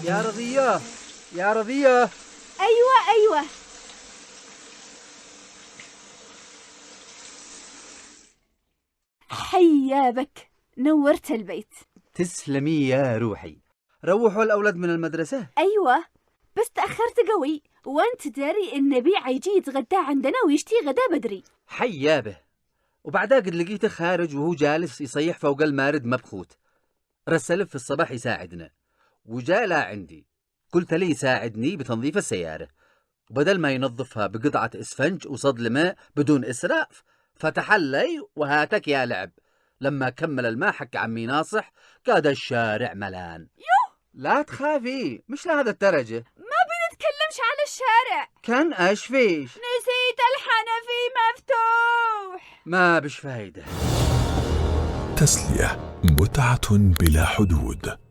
يا رضية، يا رضية. أيوة. حيا بك، نورت البيت. تسلمي يا روحي. روحوا الأولاد من المدرسة؟ أيوة، بس تأخرت قوي، وأنت داري إن نبيع يجي يتغدى عندنا ويشتي غدا بدري. حيا به. وبعدها قد لقيته خارج وهو جالس يصيح فوق المارد مبخوت. رسل في الصباح يساعدنا، وجاء لا عندي. قلت لي يساعدني بتنظيف السيارة، وبدل ما ينظفها بقطعة إسفنج وصدل ماء بدون إسراف، فتح لي وهاتك يا لعب. لما كمل الماء حق عمي ناصح كاد الشارع ملان. لا تخافي، مش لهذا الدرجة. ما بنتكلمش على الشارع. كان ايش فيش؟ نسيت الحنفي مفتوح. ما بش فايدة. تسلية، متعة بلا حدود.